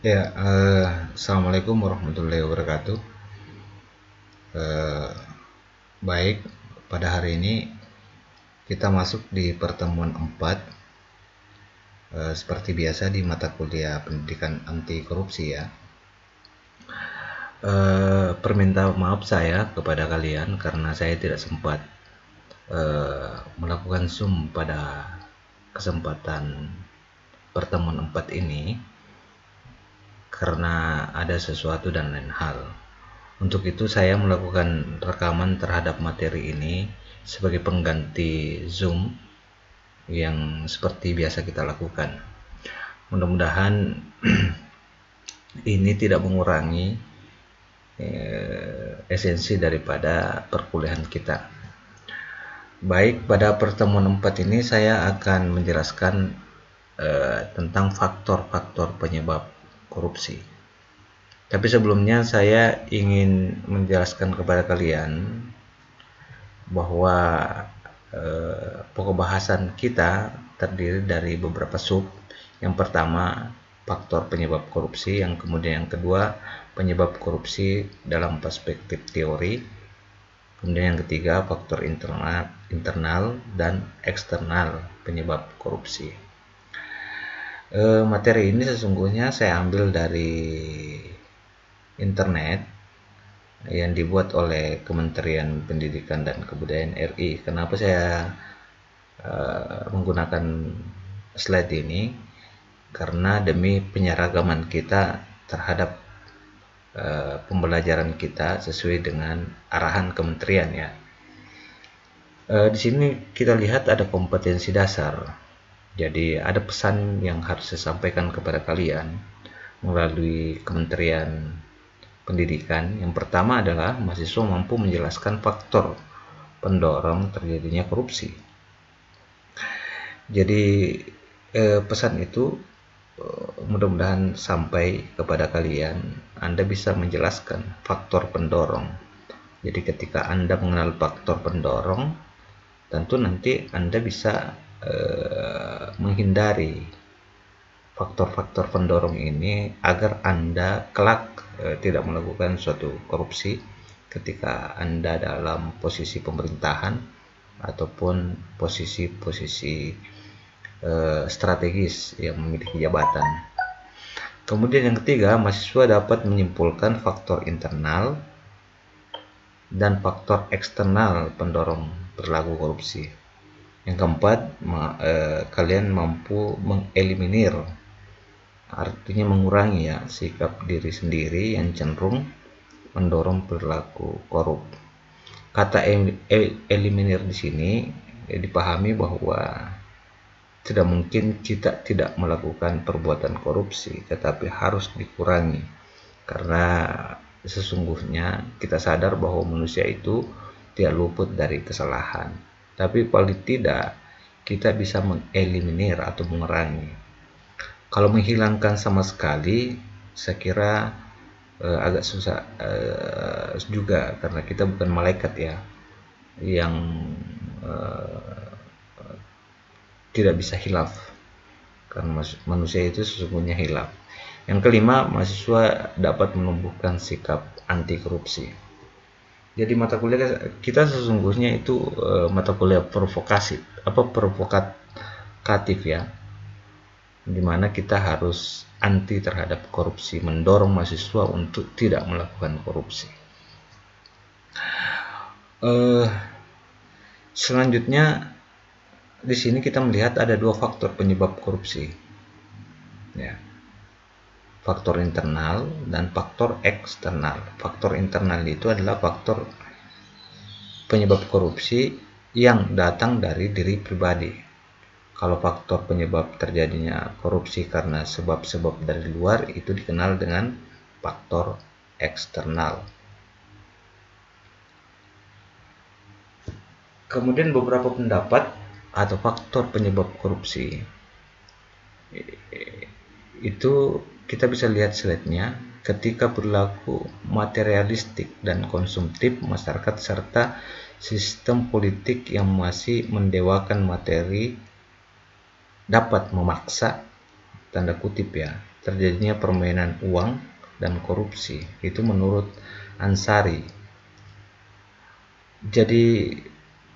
Ya, Assalamualaikum warahmatullahi wabarakatuh. Eh, Baik, pada hari ini kita masuk di pertemuan 4, seperti biasa di mata kuliah pendidikan anti korupsi ya. Permintaan maaf saya kepada kalian karena saya tidak sempat melakukan Zoom pada kesempatan pertemuan 4 ini karena ada sesuatu dan lain hal. Untuk itu saya melakukan rekaman terhadap materi ini sebagai pengganti Zoom yang seperti biasa kita lakukan. Mudah-mudahan ini tidak mengurangi esensi daripada perkuliahan kita. Baik, pada pertemuan 4 ini saya akan menjelaskan tentang faktor-faktor penyebab korupsi. Tapi sebelumnya saya ingin menjelaskan kepada kalian bahwa pokok bahasan kita terdiri dari beberapa sub. Yang pertama, faktor penyebab korupsi. Yang kemudian yang kedua, penyebab korupsi dalam perspektif teori. Kemudian yang ketiga, faktor internal dan eksternal penyebab korupsi. Materi ini sesungguhnya saya ambil dari internet yang dibuat oleh Kementerian Pendidikan dan Kebudayaan RI. Kenapa saya menggunakan slide ini? Karena demi penyeragaman kita terhadap pembelajaran kita sesuai dengan arahan kementerian ya. Di sini kita lihat ada kompetensi dasar. Jadi ada pesan yang harus saya sampaikan kepada kalian melalui Kementerian Pendidikan. Yang pertama adalah mahasiswa mampu menjelaskan faktor pendorong terjadinya korupsi. Jadi pesan itu mudah-mudahan sampai kepada kalian. Anda bisa menjelaskan faktor pendorong. Jadi ketika Anda mengenal faktor pendorong, tentu nanti Anda bisa menghindari faktor-faktor pendorong ini agar Anda kelak tidak melakukan suatu korupsi ketika Anda dalam posisi pemerintahan ataupun posisi-posisi strategis yang memiliki jabatan. Kemudian yang ketiga, mahasiswa dapat menyimpulkan faktor internal dan faktor eksternal pendorong perilaku korupsi. Yang keempat, kalian mampu mengeliminir, artinya mengurangi ya, sikap diri sendiri yang cenderung mendorong perilaku korup. Kata eliminir di sini dipahami bahwa tidak mungkin kita tidak melakukan perbuatan korupsi, tetapi harus dikurangi karena sesungguhnya kita sadar bahwa manusia itu tidak luput dari kesalahan. Tapi paling tidak kita bisa mengeliminir atau mengurangi. Kalau menghilangkan sama sekali, saya kira agak susah juga karena kita bukan malaikat ya yang tidak bisa hilaf, karena manusia itu sesungguhnya hilaf. Yang kelima, mahasiswa dapat menumbuhkan sikap anti korupsi. Jadi mata kuliah kita sesungguhnya itu mata kuliah provokatif ya, dimana kita harus anti terhadap korupsi, mendorong mahasiswa untuk tidak melakukan korupsi. Selanjutnya di sini kita melihat ada dua faktor penyebab korupsi ya, faktor internal dan faktor eksternal. Faktor internal itu adalah faktor penyebab korupsi yang datang dari diri pribadi. Kalau faktor penyebab terjadinya korupsi karena sebab-sebab dari luar, itu dikenal dengan faktor eksternal. Kemudian beberapa pendapat atau faktor penyebab korupsi itu kita bisa lihat slide-nya. Ketika berlaku materialistik dan konsumtif masyarakat serta sistem politik yang masih mendewakan materi dapat memaksa, tanda kutip ya, terjadinya permainan uang dan korupsi. Itu menurut Ansari. Jadi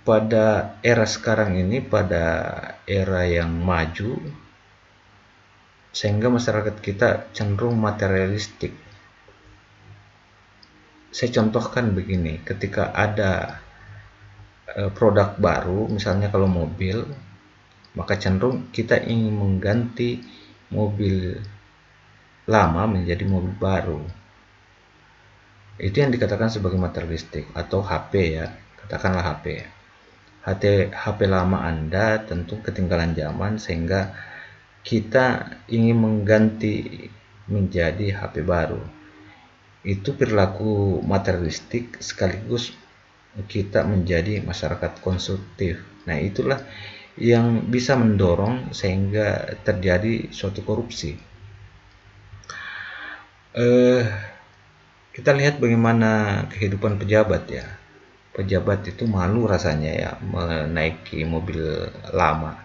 pada era sekarang ini, pada era yang maju, sehingga masyarakat kita cenderung materialistik. Saya contohkan begini, ketika ada produk baru, misalnya kalau mobil, maka cenderung kita ingin mengganti mobil lama menjadi mobil baru. Itu yang dikatakan sebagai materialistik. Atau HP ya, katakanlah HP. HP lama Anda tentu ketinggalan zaman, sehingga kita ingin mengganti menjadi HP baru. Itu perilaku materialistik sekaligus kita menjadi masyarakat konsumtif. Nah, itulah yang bisa mendorong sehingga terjadi suatu korupsi. Kita lihat bagaimana kehidupan pejabat ya. Pejabat itu malu rasanya ya menaiki mobil lama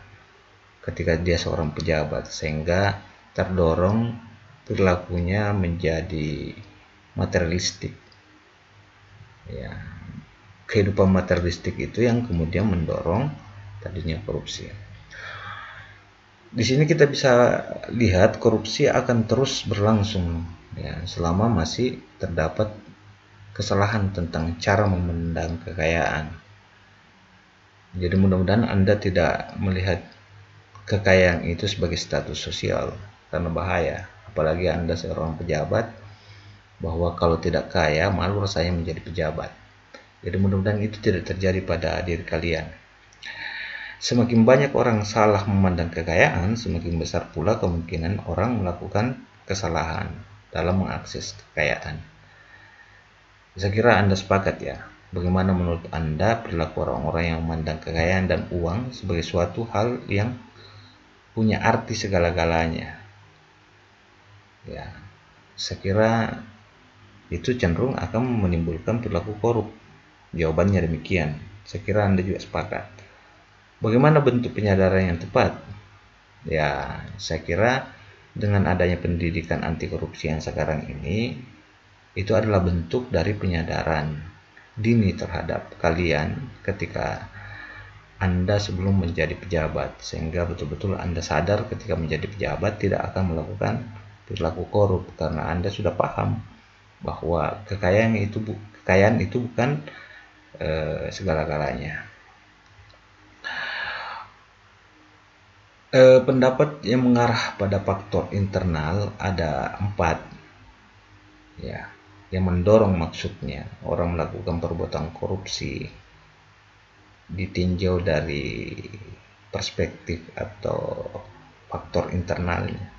ketika dia seorang pejabat, sehingga terdorong perilakunya menjadi materialistik. Ya, kehidupan materialistik itu yang kemudian mendorong tadinya korupsi. Di sini kita bisa lihat korupsi akan terus berlangsung ya, selama masih terdapat kesalahan tentang cara memandang kekayaan. Jadi mudah-mudahan Anda tidak melihat kekayaan itu sebagai status sosial, karena bahaya. Apalagi Anda seorang pejabat, bahwa kalau tidak kaya malu rasanya menjadi pejabat. Jadi mudah-mudahan itu tidak terjadi pada diri kalian. Semakin banyak orang salah memandang kekayaan, semakin besar pula kemungkinan orang melakukan kesalahan dalam mengakses kekayaan. Saya kira Anda sepakat ya. Bagaimana menurut Anda perilaku orang-orang yang memandang kekayaan dan uang sebagai suatu hal yang punya arti segala-galanya? Ya, saya kira itu cenderung akan menimbulkan perilaku korup. Jawabannya demikian. Saya kira Anda juga sepakat. Bagaimana bentuk penyadaran yang tepat? Ya, saya kira dengan adanya pendidikan anti korupsi yang sekarang ini, itu adalah bentuk dari penyadaran dini terhadap kalian ketika Anda sebelum menjadi pejabat, sehingga betul-betul Anda sadar ketika menjadi pejabat tidak akan melakukan perilaku korup, karena Anda sudah paham bahwa kekayaan itu bukan segala-galanya. Pendapat yang mengarah pada faktor internal ada 4 ya, yang mendorong maksudnya orang melakukan perbuatan korupsi ditinjau dari perspektif atau faktor internalnya.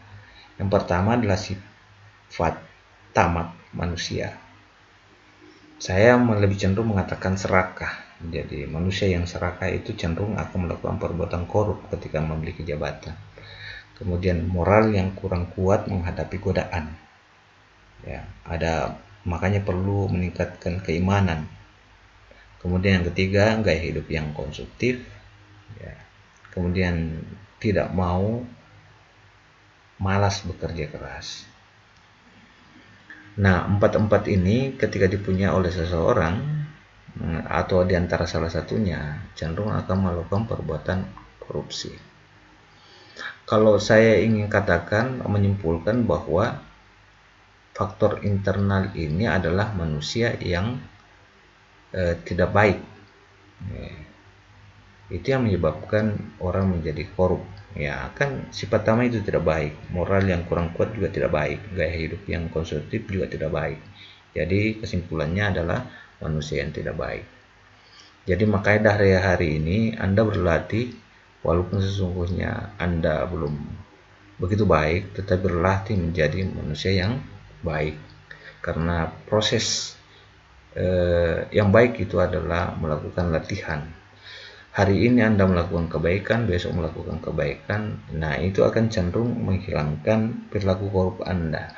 Yang pertama adalah sifat tamak manusia. Saya lebih cenderung mengatakan serakah. Jadi manusia yang serakah itu cenderung akan melakukan perbuatan korup ketika memiliki jabatan. Kemudian moral yang kurang kuat menghadapi godaan. Ya, makanya perlu meningkatkan keimanan. Kemudian yang ketiga, gaya hidup yang konsumtif. Ya. Kemudian tidak mau malas bekerja keras. Nah, 4 ini ketika dipunyai oleh seseorang atau diantara salah satunya cenderung akan melakukan perbuatan korupsi. Kalau saya ingin katakan, menyimpulkan bahwa faktor internal ini adalah manusia yang tidak baik. Itu yang menyebabkan orang menjadi korup. Ya, kan sifat tamak itu tidak baik, moral yang kurang kuat juga tidak baik, gaya hidup yang konsumtif juga tidak baik. Jadi kesimpulannya adalah manusia yang tidak baik. Jadi makanya dari hari ini Anda berlatih, walaupun sesungguhnya Anda belum begitu baik, tetapi berlatih menjadi manusia yang baik. Karena proses yang baik itu adalah melakukan latihan. Hari ini Anda melakukan kebaikan, besok melakukan kebaikan. Nah, itu akan cenderung menghilangkan perilaku korup Anda.